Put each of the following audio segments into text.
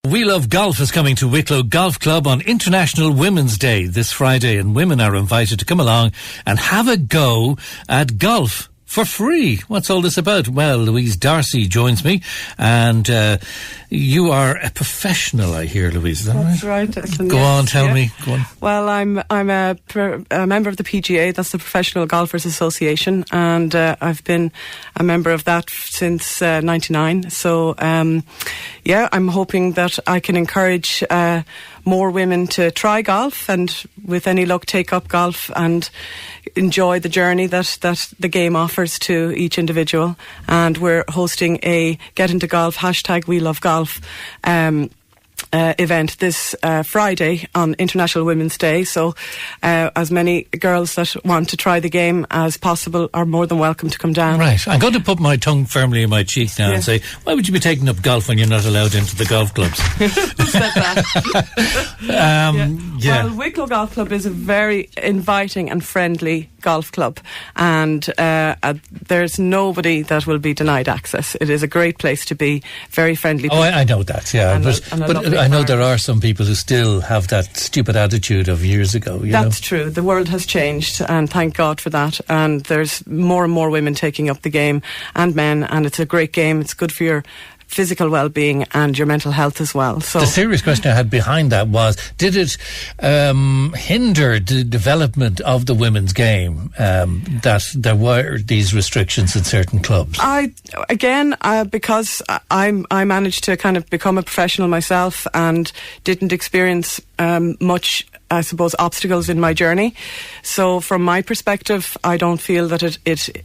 We Love Golf is coming to Wicklow Golf Club on International Women's Day this Friday, and women are invited to come along and have a go at golf for free. What's all this about? Well, Louise D'Arcy joins me, and you are a professional, I hear, Louise. Is that That's right? Declan, Go on, tell me. Go on. Well, I'm a member of the PGA, that's the Professional Golfers Association, and I've been a member of that since 99. So, I'm hoping that I can encourage more women to try golf and, with any luck, take up golf and enjoy the journey that the game offers to each individual. And we're hosting a Get Into Golf #WeLoveGolf event this Friday on International Women's Day. So as many girls that want to try the game as possible are more than welcome to come down. Right. I'm going to put my tongue firmly in my cheek now and say, why would you be taking up golf when you're not allowed into the golf clubs? Said that. Well, Wicklow Golf Club is a very inviting and friendly golf club, and there's nobody that will be denied access. It is a great place to be, very friendly. Oh, I know that, yeah. But I know there are some people who still have that stupid attitude of years ago. That's true. The world has changed, and thank God for that. And there's more and more women taking up the game, and men, and it's a great game. It's good for your physical well-being and your mental health as well. So the serious question I had behind that was, did it hinder the development of the women's game that there were these restrictions in certain clubs? Because I managed to kind of become a professional myself and didn't experience much, I suppose, obstacles in my journey. So from my perspective, I don't feel that it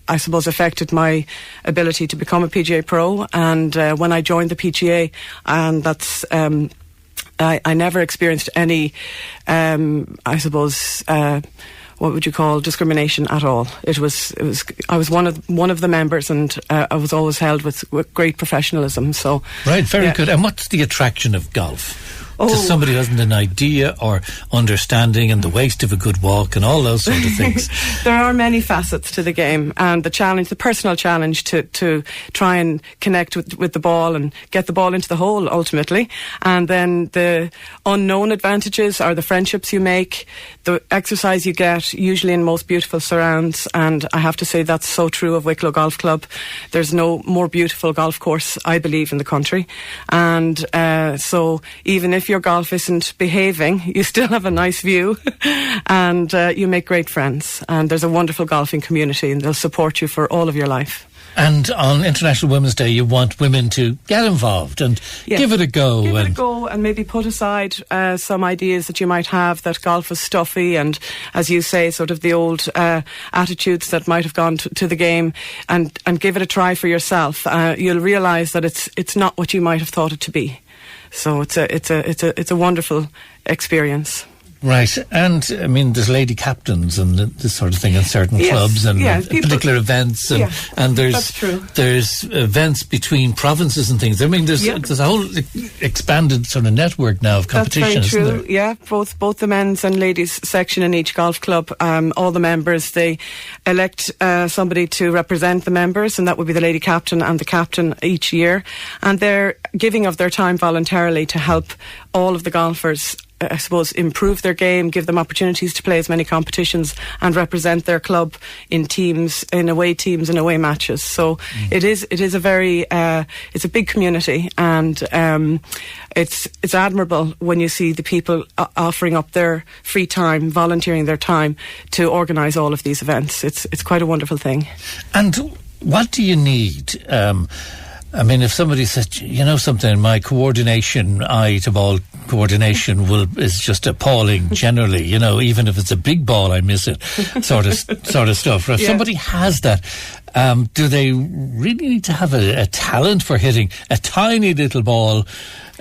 I suppose, affected my ability to become a PGA Pro. And when I joined the PGA, and that's I never experienced any, I suppose, what would you call discrimination at all. It was I was one of the members, and I was always held with great professionalism. So right, very good. And what's the attraction of golf? To somebody who hasn't an idea or understanding, and the waste of a good walk and all those sort of things. There are many facets to the game, and the personal challenge to try and connect with the ball and get the ball into the hole ultimately, and then the unknown advantages are the friendships you make, the exercise you get, usually in most beautiful surrounds. And I have to say that's so true of Wicklow Golf Club. There's no more beautiful golf course, I believe, in the country. And so even if your golf isn't behaving, you still have a nice view, and you make great friends, and there's a wonderful golfing community, and they'll support you for all of your life. And on International Women's Day, you want women to get involved and give it a go. Give it a go, and maybe put aside some ideas that you might have, that golf is stuffy, and, as you say, sort of the old attitudes that might have gone to the game, and give it a try for yourself. You'll realise that it's not what you might have thought it to be. So it's a wonderful experience. Right, and I mean, there's lady captains and this sort of thing in certain clubs and particular events, and there's events between provinces and things. I mean, there's a whole expanded sort of network now of competition. That's very true. Isn't there? Yeah, both the men's and ladies section in each golf club. All the members, they elect somebody to represent the members, and that would be the lady captain and the captain each year, and they're giving of their time voluntarily to help all of the golfers, I suppose, improve their game, give them opportunities to play as many competitions and represent their club in teams, in away matches. So it is a very it's a big community, and it's admirable when you see the people offering up their free time, volunteering their time to organise all of these events. It's quite a wonderful thing. And what do you need? I mean, if somebody says, you know something, my coordination, eye to ball coordination is just appalling generally, even if it's a big ball, I miss it, sort of stuff. If somebody has that, do they really need to have a talent for hitting a tiny little ball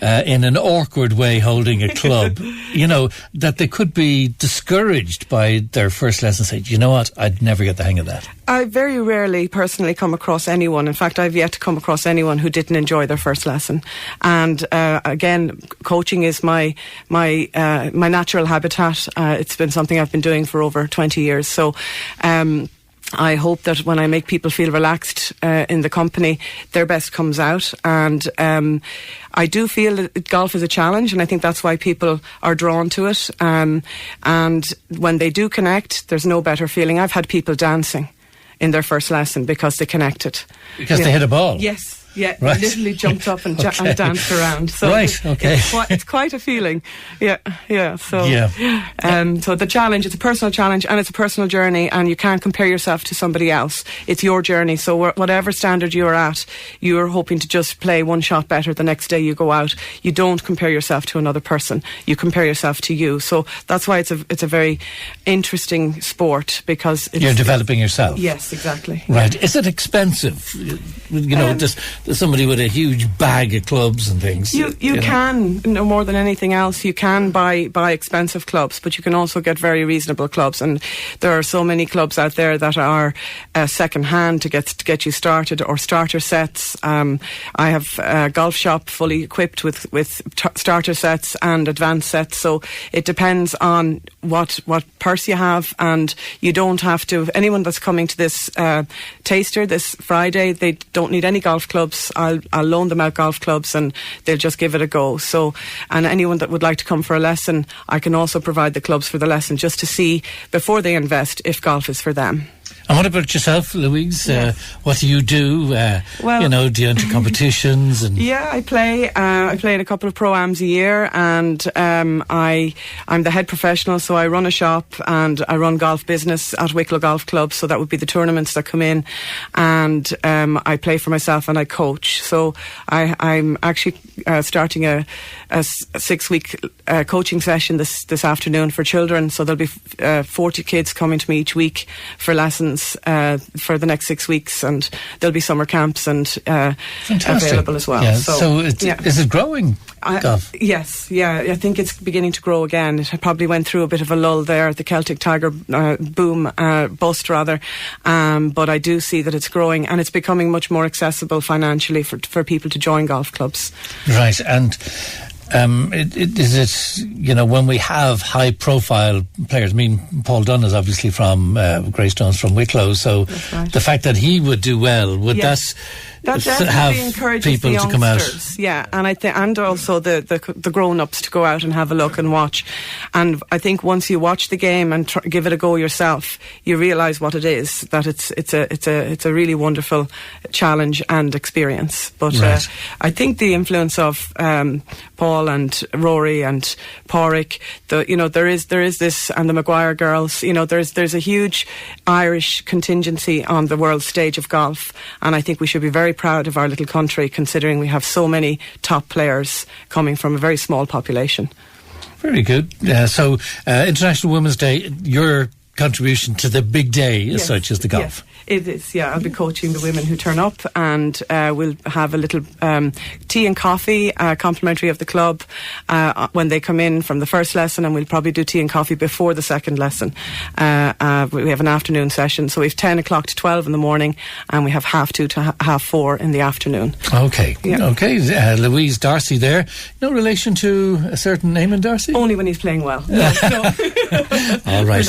in an awkward way holding a club, that they could be discouraged by their first lesson, say, you know what, I'd never get the hang of that? I very rarely personally come across anyone. In fact, I've yet to come across anyone who didn't enjoy their first lesson. And again, coaching is my natural habitat. It's been something I've been doing for over 20 years. So I hope that when I make people feel relaxed in the company, their best comes out. And I do feel that golf is a challenge, and I think that's why people are drawn to it. And when they do connect, there's no better feeling. I've had people dancing in their first lesson because they connected. Because they hit a ball? Yes. Yeah, right. Literally jumped up and, and danced around. So right, okay. It's quite a feeling. Yeah. So so the challenge, it's a personal challenge and it's a personal journey, and you can't compare yourself to somebody else. It's your journey. So whatever standard you're at, you're hoping to just play one shot better the next day you go out. You don't compare yourself to another person. You compare yourself to you. So that's why it's a very interesting sport, because you're developing yourself. Yes, exactly. Right. Is it expensive? You know, just somebody with a huge bag of clubs and things. You can, no more than anything else, you can buy expensive clubs, but you can also get very reasonable clubs. And there are so many clubs out there that are second hand to get you started, or starter sets. I have a golf shop fully equipped with starter sets and advanced sets. So it depends on what purse you have, and you don't have to. Anyone that's coming to this taster this Friday, they don't need any golf clubs. I'll loan them out golf clubs and they'll just give it a go. So, and anyone that would like to come for a lesson, I can also provide the clubs for the lesson, just to see before they invest if golf is for them. And what about yourself, Louise? Yes. What do you do? Do you enter competitions? And yeah, I play in a couple of pro-ams a year, and I'm the head professional, so I run a shop and I run golf business at Wicklow Golf Club. So that would be the tournaments that come in, and I play for myself and I coach. So I'm actually starting a 6-week coaching session this afternoon for children. So there'll be 40 kids coming to me each week for lessons for the next 6 weeks, and there'll be summer camps and available as well. Yeah. So is it growing? Golf? Yes, I think it's beginning to grow again. It probably went through a bit of a lull there, the Celtic Tiger bust rather, but I do see that it's growing, and it's becoming much more accessible financially for people to join golf clubs. Right, and is it, when we have high profile players, I mean, Paul Dunn is obviously from Greystones, from Wicklow, so right. The fact that he would do well, would that definitely encourages people the to come out? Yeah, and and also the grown-ups to go out and have a look and watch. And I think once you watch the game and give it a go yourself, you realise what it is. That it's a really wonderful challenge and experience. But right. I think the influence of Paul and Rory and Pádraig, there is this, and the Maguire girls. There's a huge Irish contingency on the world stage of golf, and I think we should be very proud of our little country, considering we have so many top players coming from a very small population. Very good. So International Women's Day, your contribution to the big day as such is the golf. Yes. It is, yeah. I'll be coaching the women who turn up, and we'll have a little tea and coffee, complimentary of the club, when they come in from the first lesson, and we'll probably do tea and coffee before the second lesson. We have an afternoon session, so we have 10 o'clock to 12 in the morning, and we have 2:30 to 4:30 in the afternoon. Okay, yeah. Okay. Louise D'Arcy there. No relation to a certain Eamon D'Arcy? Only when he's playing well. No. All right.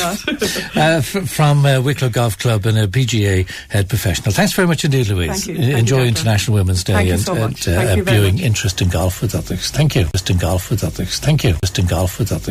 From Wicklow Golf Club and a PGA head professional. Thanks very much indeed, Louise. Thank you. Enjoy International Women's Day. Thank you so much. Thank you very viewing much. interest in golf with others. Thank you. Interest in golf with others. Thank you. Interest in golf with others.